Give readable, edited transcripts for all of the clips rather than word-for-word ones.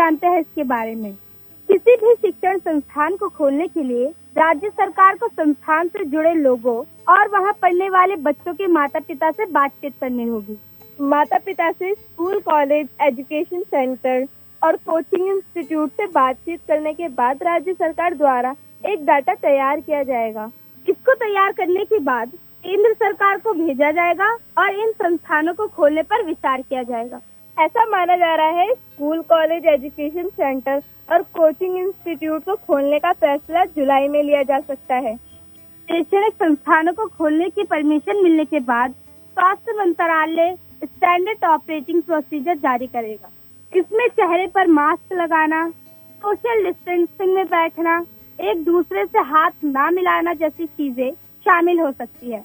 जानते हैं इसके बारे में। किसी भी शिक्षण संस्थान को खोलने के लिए राज्य सरकार को संस्थान से जुड़े लोगों और वहां पढ़ने वाले बच्चों के माता पिता से बातचीत करनी होगी। माता पिता से स्कूल, कॉलेज, एजुकेशन सेंटर और कोचिंग इंस्टीट्यूट से बातचीत करने के बाद राज्य सरकार द्वारा एक डाटा तैयार किया जाएगा। इसको तैयार करने के बाद केंद्र सरकार को भेजा जाएगा और इन संस्थानों को खोलने पर विचार किया जाएगा। ऐसा माना जा रहा है स्कूल, कॉलेज, एजुकेशन सेंटर और कोचिंग इंस्टीट्यूट को खोलने का फैसला जुलाई में लिया जा सकता है। शैक्षणिक संस्थानों को खोलने की परमिशन मिलने के बाद स्वास्थ्य मंत्रालय स्टैंडर्ड ऑपरेटिंग प्रोसीजर जारी करेगा। इसमें चेहरे पर मास्क लगाना, सोशल डिस्टेंसिंग में बैठना, एक दूसरे से हाथ ना मिलाना जैसी चीजें शामिल हो सकती है।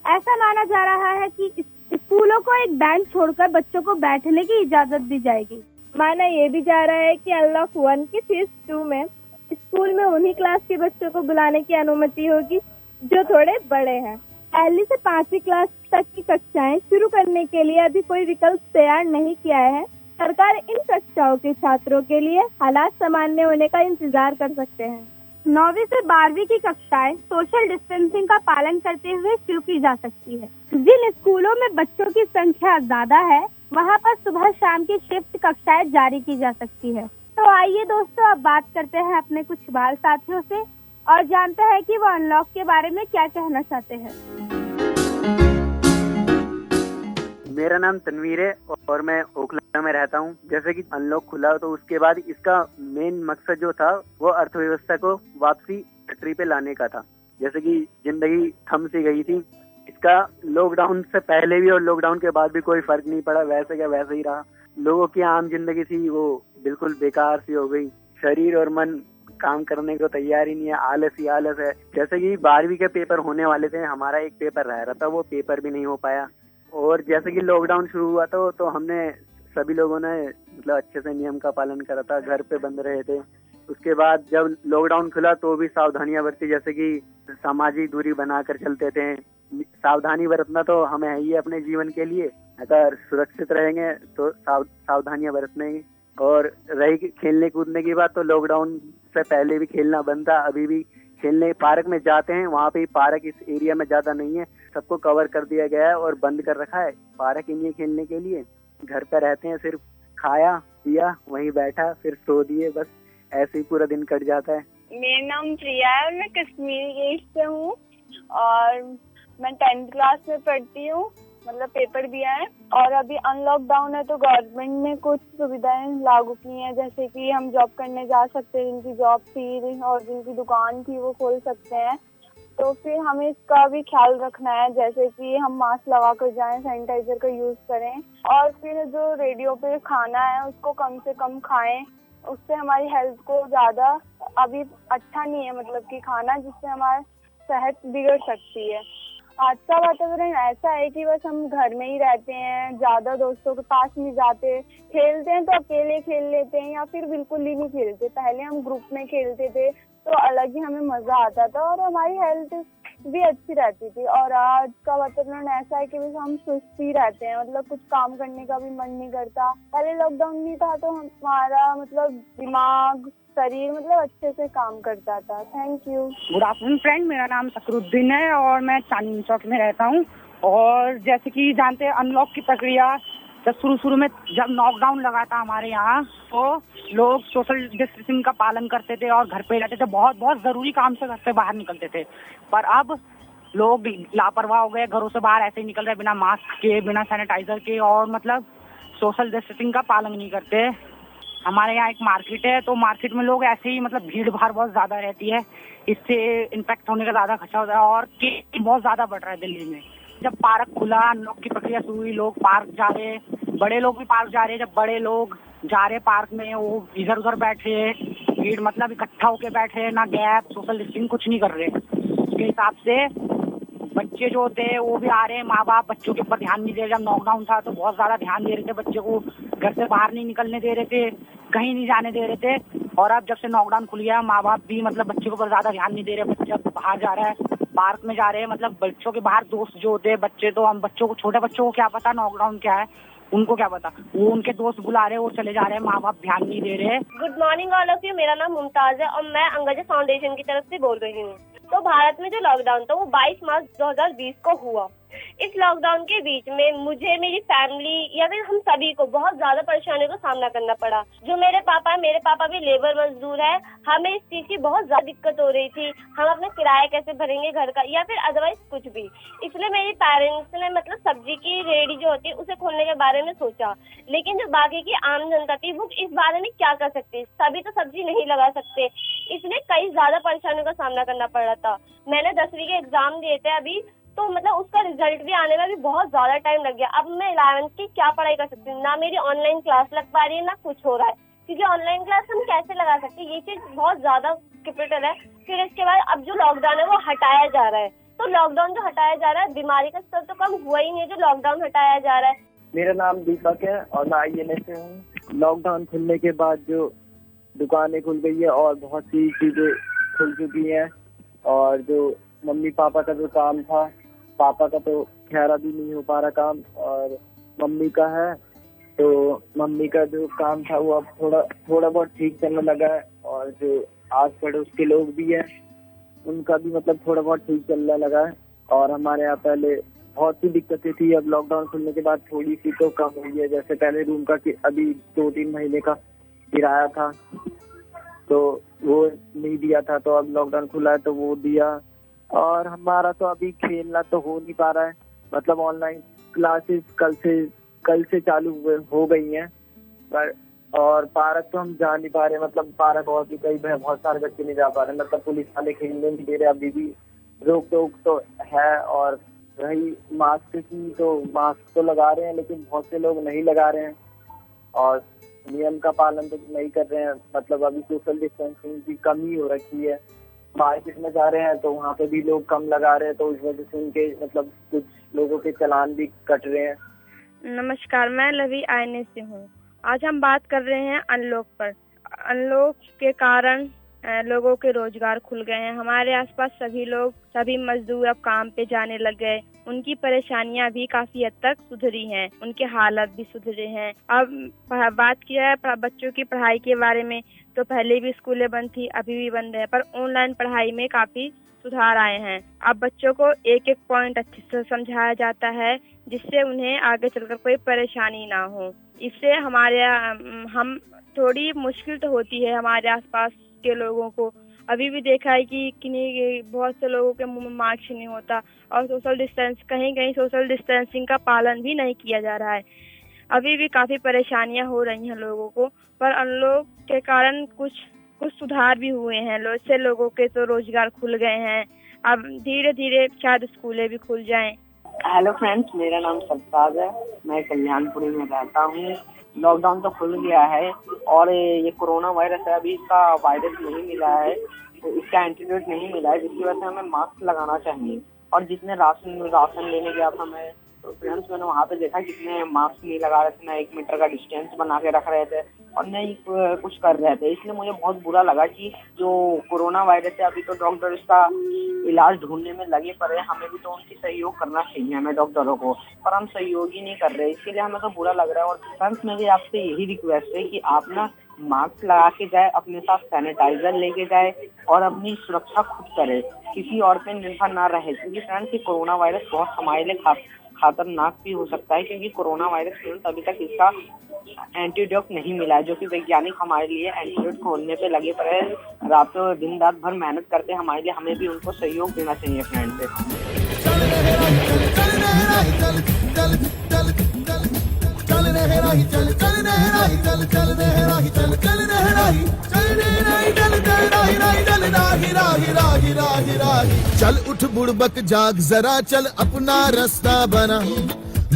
ऐसा माना जा रहा है कि स्कूलों को एक बेंच छोड़कर बच्चों को बैठने की इजाजत दी जाएगी। माना ये भी जा रहा है कि अनलॉक 1 की फेज 2 में स्कूल में उन्हीं क्लास के बच्चों को बुलाने की अनुमति होगी जो थोड़े बड़े हैं। पहली से 5वीं क्लास तक की कक्षाएं शुरू करने के लिए अभी कोई विकल्प तैयार नहीं किया है। सरकार इन कक्षाओं के छात्रों के लिए हालात सामान्य होने का इंतजार कर सकते हैं। 9वीं से 12वीं की कक्षाएं सोशल डिस्टेंसिंग का पालन करते हुए शुरू की जा सकती है। जिन स्कूलों में बच्चों की संख्या ज्यादा है वहां पर सुबह शाम की शिफ्ट कक्षाएं जारी की जा सकती है। तो आइए दोस्तों, अब बात करते हैं अपने कुछ बाल साथियों से और जानते हैं कि वो अनलॉक के बारे में क्या कहना चाहते हैं। मेरा नाम तनवीर है और मैं ओखला में रहता हूँ। जैसे कि अनलॉक खुला तो उसके बाद इसका मेन मकसद जो था वो अर्थव्यवस्था को वापसी पटरी पे लाने का था। जैसे कि जिंदगी थम सी गई थी, इसका लॉकडाउन से पहले भी और लॉकडाउन के बाद भी कोई फर्क नहीं पड़ा, वैसे क्या वैसे ही रहा। लोगों की आम जिंदगी थी वो बिल्कुल बेकार सी हो गई। शरीर और मन काम करने को तैयार ही नहीं है, आलस ही आलस है। जैसे कि 12वीं के पेपर होने वाले थे, हमारा एक पेपर रह रहा था, वो पेपर भी नहीं हो पाया। और जैसे कि लॉकडाउन शुरू हुआ था तो हमने सभी लोगों ने मतलब अच्छे से नियम का पालन करा था, घर पे बंद रहे थे। उसके बाद जब लॉकडाउन खुला तो भी सावधानियां बरती, जैसे कि सामाजिक दूरी बनाकर चलते थे। सावधानी बरतना तो हमें है ही अपने जीवन के लिए। अगर सुरक्षित रहेंगे तो सावधानियां बरतने। और रही खेलने कूदने की बात, तो लॉकडाउन से पहले भी खेलना बंद था, अभी भी खेलने पार्क में जाते हैं, वहाँ पे पार्क इस एरिया में ज्यादा नहीं है, सबको कवर कर दिया गया है और बंद कर रखा है। पार्क ही नहीं है खेलने के लिए। घर पे रहते हैं, सिर्फ खाया पिया वहीं बैठा फिर सो दिए, बस ऐसे ही पूरा दिन कट जाता है। मेरा नाम प्रिया है और मैं कश्मीर गेट से हूँ और मैं 10th क्लास में पढ़ती हूँ, मतलब पेपर दिया है। और अभी अनलॉकडाउन है तो गवर्नमेंट ने कुछ सुविधाएं लागू की हैं, जैसे कि हम जॉब करने जा सकते हैं, जिनकी जॉब थी और जिनकी दुकान थी वो खोल सकते हैं। तो फिर हमें इसका भी ख्याल रखना है, जैसे कि हम मास्क लगा कर जाएं, सैनिटाइजर का यूज करें और फिर जो रेडियो पे खाना है उसको कम से कम खाएं। उससे हमारी हेल्थ को ज्यादा अभी अच्छा नहीं है, मतलब कि खाना जिससे हमारी सेहत बिगड़ सकती है। आज का वातावरण ऐसा है कि बस हम घर में ही रहते हैं, ज्यादा दोस्तों के पास नहीं जाते। खेलते हैं तो अकेले खेल लेते हैं या फिर बिल्कुल ही नहीं खेलते। पहले हम ग्रुप में खेलते थे तो अलग ही हमें मजा आता था और हमारी हेल्थ भी अच्छी रहती थी। और आज का वातावरण ऐसा है कि बस हम सुस्त ही रहते हैं, मतलब कुछ काम करने का भी मन नहीं करता। पहले लॉकडाउन नहीं था तो हमारा मतलब दिमाग, शरीर मतलब अच्छे से काम करता था। Thank you. Good afternoon friend, मेरा नाम सकरुद्दीन है और मैं चांदनी चौक में रहता हूँ। और जैसे कि जानते हैं अनलॉक की प्रक्रिया जब शुरू में जब लॉकडाउन लगा था हमारे यहाँ तो लोग सोशल डिस्टेंसिंग का पालन करते थे और घर पे रहते थे, बहुत जरूरी काम से घर से बाहर निकलते थे। पर अब लोग लापरवाह हो गए, घरों से बाहर ऐसे ही निकल रहे बिना मास्क के, बिना सैनिटाइजर के और मतलब सोशल डिस्टेंसिंग का पालन नहीं करते। हमारे यहाँ एक मार्केट है तो मार्केट में लोग ऐसे ही मतलब भीड़ भाड़ बहुत ज्यादा रहती है, इससे इन्फेक्ट होने का ज्यादा खतरा होता है और केस बहुत ज्यादा बढ़ रहा है दिल्ली में। जब पार्क खुला, अनलॉक की प्रक्रिया शुरू हुई, लोग पार्क जा रहे, बड़े लोग भी पार्क जा रहे। जब बड़े लोग जा रहे पार्क में, वो इधर उधर बैठे, भीड़ मतलब इकट्ठा होके बैठे, ना गैप, सोशल डिस्टेंसिंग कुछ नहीं कर रहे। उसके हिसाब से बच्चे जो होते हैं वो भी आ रहे हैं, माँ बाप बच्चों के ऊपर ध्यान नहीं दे रहे। जब लॉकडाउन था तो बहुत ज्यादा ध्यान दे रहे थे, बच्चे को घर से बाहर नहीं निकलने दे रहे थे, कहीं नहीं जाने दे रहे थे। और अब जब से लॉकडाउन खुल गया, माँ बाप भी मतलब बच्चे के ऊपर ज्यादा ध्यान नहीं दे रहे। बच्चा बाहर जा रहा है, पार्क में जा रहे हैं, मतलब बच्चों के बाहर दोस्त जो होते हैं, बच्चे तो हम बच्चों को, छोटे बच्चों को क्या पता लॉकडाउन क्या है, उनको क्या पता, वो उनके दोस्त बुला रहे, वो चले जा रहे हैं, माँ बाप ध्यान नहीं दे रहे। Good morning all of you, मेरा नाम मुमताज है और मैं अंगज फाउंडेशन की तरफ से बोल रही हूँ। तो भारत में जो लॉकडाउन था वो 22 मार्च 2020 को हुआ। इस लॉकडाउन के बीच में मुझे, मेरी फैमिली या फिर हम सभी को बहुत ज्यादा परेशानियों का सामना करना पड़ा। जो मेरे पापा भी लेबर मजदूर है, हमें इस चीज की बहुत ज्यादा दिक्कत हो रही थी। हम अपना किराया कैसे भरेंगे घर का या फिर अदरवाइज कुछ भी। इसलिए मेरे पेरेंट्स ने मतलब सब्जी की रेडी जो होती है उसे खोलने के बारे में सोचा, लेकिन जो बाकी की आम जनता थी वो इस बारे में क्या कर सकती, सभी तो सब्जी नहीं लगा सकते, इसलिए कई ज्यादा परेशानियों का सामना करना पड़ रहा था। मैंने 10वीं के एग्जाम दिए थे अभी, तो मतलब उसका रिजल्ट भी आने में भी बहुत ज्यादा टाइम लग गया। अब मैं 11th की क्या पढ़ाई कर सकती हूँ, ना मेरी ऑनलाइन क्लास लग पा रही है ना कुछ हो रहा है, क्योंकि ऑनलाइन क्लास हम कैसे लगा सकते हैं, ये चीज बहुत ज्यादा कैपिटल है। फिर इसके बाद अब जो लॉकडाउन है वो हटाया जा रहा है, तो लॉकडाउन जो हटाया जा रहा है, बीमारी का स्तर तो कम हुआ ही नहीं, जो लॉकडाउन हटाया जा रहा है। मेरा नाम दीपक है और मैं INA से हूँ। लॉकडाउन खुलने के बाद जो दुकानें खुल गई है और बहुत सी चीजें खुल चुकी हैं, और जो मम्मी पापा का जो काम था, पापा का तो खैर अभी नहीं हो पा रहा काम, और मम्मी का है, तो मम्मी का जो काम था वो अब थोड़ा बहुत ठीक चलने लगा है। और जो आस पड़ोस के लोग भी हैं उनका भी मतलब थोड़ा बहुत ठीक चलने लगा है। और हमारे यहाँ पहले बहुत सी दिक्कतें थी, अब लॉकडाउन खुलने के बाद थोड़ी सी तो कम हुई है। जैसे पहले रूम का अभी 2-3 महीने का किराया था तो वो नहीं दिया था, तो अब लॉकडाउन खुला है तो वो दिया। और हमारा तो अभी खेलना तो हो नहीं पा रहा है, मतलब ऑनलाइन क्लासेस कल से चालू हो गई हैं, पर और पार्क तो हम जा नहीं पा रहे, मतलब पार्क और भी बहुत सारे बच्चे नहीं जा पा रहे, मतलब पुलिस वाले खेलने नहीं दे रहे, अभी भी रोक टोक तो है। और रही मास्क की, तो मास्क तो लगा रहे हैं लेकिन बहुत से लोग नहीं लगा रहे हैं और नियम का पालन तो नहीं कर रहे हैं, मतलब अभी सोशल डिस्टेंसिंग की कमी हो रखी है। मार्केट में जा रहे हैं तो वहाँ पे भी लोग कम लगा रहे हैं, तो इस वजह से उनके मतलब कुछ लोगों के चालान भी कट रहे हैं। नमस्कार, मैं लवी INA से हूँ। आज हम बात कर रहे हैं अनलॉक पर। अनलॉक के कारण लोगों के रोजगार खुल गए हैं। हमारे आसपास सभी मजदूर अब काम पे जाने लग गए। उनकी परेशानियां भी काफी हद तक सुधरी हैं, उनके हालात भी सुधरे हैं। अब बात किया है बच्चों की पढ़ाई के बारे में, तो पहले भी स्कूलें बंद थी, अभी भी बंद है, पर ऑनलाइन पढ़ाई में काफी सुधार आए हैं। अब बच्चों को एक एक पॉइंट अच्छे से समझाया जाता है, जिससे उन्हें आगे चलकर कोई परेशानी ना हो। इससे हम थोड़ी मुश्किल तो होती है हमारे आसपास के लोगों को। अभी भी देखा है कि बहुत से लोगों के मुंह में मास्क नहीं होता और कहीं सोशल डिस्टेंसिंग का पालन भी नहीं किया जा रहा है। अभी भी काफी परेशानियां हो रही हैं लोगों को, पर अनलॉक के कारण कुछ सुधार भी हुए हैं। इससे लोगों के तो रोजगार खुल गए हैं। अब धीरे धीरे शायद स्कूलें भी खुल जाएं। हेलो फ्रेंड्स, मेरा नाम सरफराज है, मैं कल्याणपुरी में रहता हूँ। लॉकडाउन तो खुल गया है और ये कोरोना वायरस है, अभी इसका वायरस नहीं मिला है, तो इसका एंटीडोट नहीं मिला है, जिसकी वजह से हमें मास्क लगाना चाहिए। और जितने राशन लेने गया था मैं, तो फ्रेंड्स मैंने वहाँ पे देखा कितने मास्क नहीं लगा रहे थे, ना 1 मीटर का डिस्टेंस बना के रख रहे थे और न ही कुछ कर रहे थे। इसलिए मुझे बहुत बुरा लगा कि जो कोरोना वायरस है, अभी तो डॉक्टर इसका इलाज ढूंढने में लगे पड़े, हमें भी तो उनकी सहयोग करना चाहिए हमें डॉक्टरों को, पर हम सहयोग ही नहीं कर रहे, इसके लिए हमें तो बुरा लग रहा है। और फ्रेंड्स मेरी आपसे यही रिक्वेस्ट है कि आप ना मास्क लगा के जाए, अपने साथ सैनिटाइजर लेके जाए और अपनी सुरक्षा खुद करे, किसी और पे निर्भर ना रहे, क्योंकि फ्रेंड्स कोरोना वायरस बहुत हमारे लिए खतरनाक भी हो सकता है, क्योंकि कोरोना वायरस अभी तक इसका एंटीडोट नहीं मिला है, जो कि वैज्ञानिक हमारे लिए एंटीडोट खोलने पे लगे पड़े, रातों दिन रात भर मेहनत करते हैं हमारे लिए, हमें भी उनको सहयोग देना चाहिए फ्रेंड्स से। चल उठ बुड़बक जाग जरा, चल अपना रास्ता बना,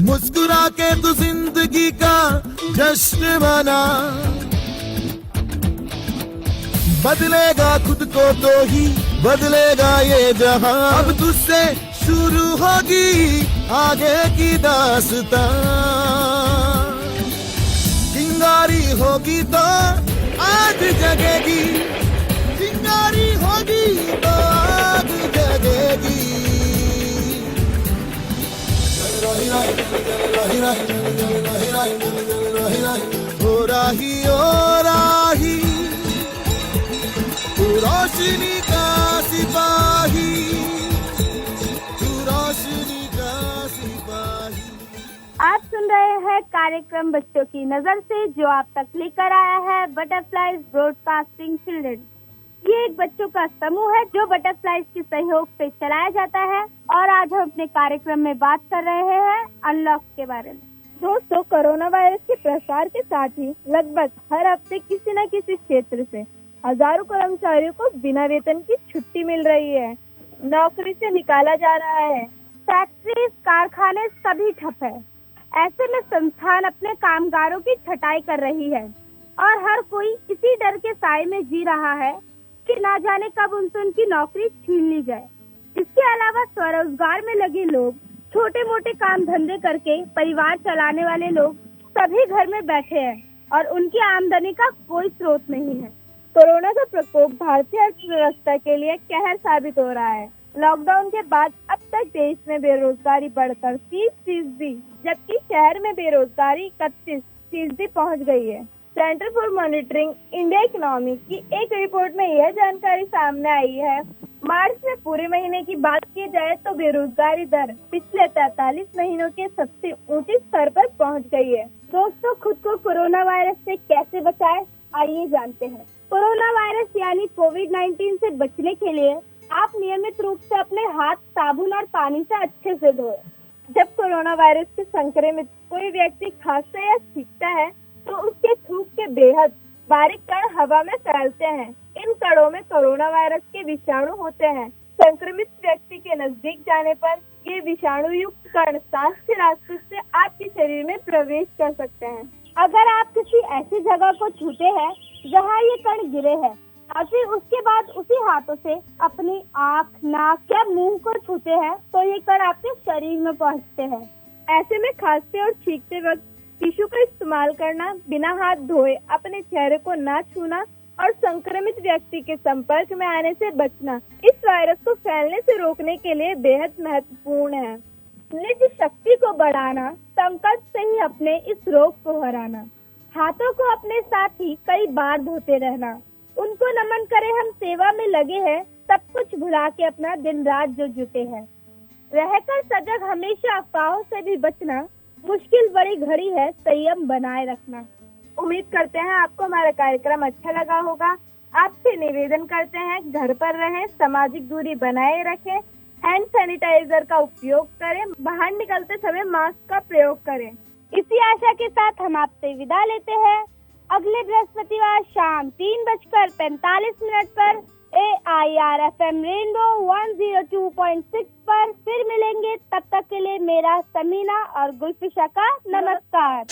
मुस्कुरा के तू जिंदगी का जश्न मना। बदलेगा खुद को तो ही बदलेगा ये जहां, अब तुझसे शुरू होगी आगे की दास्तां। चिंगारी होगी तो आग जगेगी, चिंगारी होगी तो आग जगेगी। राही राही राही राही राही राही एक कार्यक्रम बच्चों की नजर से जो आप तक लेकर आया है बटरफ्लाइज ब्रॉडकास्टिंग चिल्ड्रन। ये एक बच्चों का समूह है जो बटरफ्लाइज के सहयोग से चलाया जाता है और आज हम अपने कार्यक्रम में बात कर रहे हैं अनलॉक के बारे में। दोस्तों, कोरोना वायरस के प्रसार के साथ ही लगभग हर हफ्ते किसी न किसी क्षेत्र से हजारों कर्मचारियों को बिना वेतन की छुट्टी मिल रही है, नौकरी से निकाला जा रहा है। फैक्ट्रीज, कारखाने सभी ठप है। ऐसे में संस्थान अपने कामगारों की छटाई कर रही है और हर कोई इसी डर के साए में जी रहा है कि ना जाने कब उनसे उनकी नौकरी छीन ली जाए। इसके अलावा स्वरोजगार में लगे लोग, छोटे मोटे काम धंधे करके परिवार चलाने वाले लोग सभी घर में बैठे हैं और उनकी आमदनी का कोई स्रोत नहीं है। कोरोना का प्रकोप भारतीय अर्थव्यवस्था के लिए कहर साबित हो रहा है। लॉकडाउन के बाद अब तक देश में बेरोजगारी बढ़कर 30%, जबकि शहर में बेरोजगारी 31% पहुंच गई है। Centre for monitoring India economy की एक रिपोर्ट में यह जानकारी सामने आई है। मार्च में पूरे महीने की बात की जाए तो बेरोजगारी दर पिछले 43 महीनों के सबसे ऊंचे स्तर पर पहुंच गई है। दोस्तों, खुद को कोरोना वायरस से कैसे बचाएं, आइए जानते हैं। कोरोना वायरस यानी कोविड-19 से बचने के लिए आप नियमित रूप से अपने हाथ साबुन और पानी से अच्छे से धोएं। जब कोरोना वायरस से संक्रमित कोई व्यक्ति खांसता या छींकता है तो उसके थूक के बेहद बारीक कण हवा में फैलते हैं। इन कणों में कोरोना वायरस के विषाणु होते हैं। संक्रमित व्यक्ति के नजदीक जाने पर ये विषाणु युक्त कण सांस के रास्ते से आपके शरीर में प्रवेश कर सकते हैं। अगर आप किसी ऐसी जगह को छूते हैं जहां ये कण गिरे हैं और फिर उसके बाद उसी हाथों से अपनी आँख, नाक या मुंह को छूते हैं तो ये कण आपके शरीर में पहुंचते हैं। ऐसे में खांसते और छींकते वक्त टिश्यू का इस्तेमाल करना, बिना हाथ धोए अपने चेहरे को ना छूना और संक्रमित व्यक्ति के संपर्क में आने से बचना इस वायरस को फैलने से रोकने के लिए बेहद महत्वपूर्ण है। निज शक्ति को बढ़ाना, संकट से ही अपने इस रोग को हराना। हाथों को अपने साथ ही कई बार धोते रहना। उनको नमन करे हम सेवा में लगे हैं, सब कुछ भुला के अपना दिन रात जो जुटे हैं। रहकर सजग, हमेशा अफवाहों से भी बचना। मुश्किल बड़ी घड़ी है, संयम बनाए रखना। उम्मीद करते हैं आपको हमारा कार्यक्रम अच्छा लगा होगा। आपसे निवेदन करते हैं, घर पर रहें, सामाजिक दूरी बनाए रखें, हैंड सैनिटाइजर का उपयोग करें, बाहर निकलते समय मास्क का प्रयोग करें। इसी आशा के साथ हम आपसे विदा लेते हैं। अगले बृहस्पतिवार शाम 3:45 पर AIR FM रेनबो 102.6 पर फिर मिलेंगे। तब तक के लिए मेरा समीना और गुलफिशा का नमस्कार।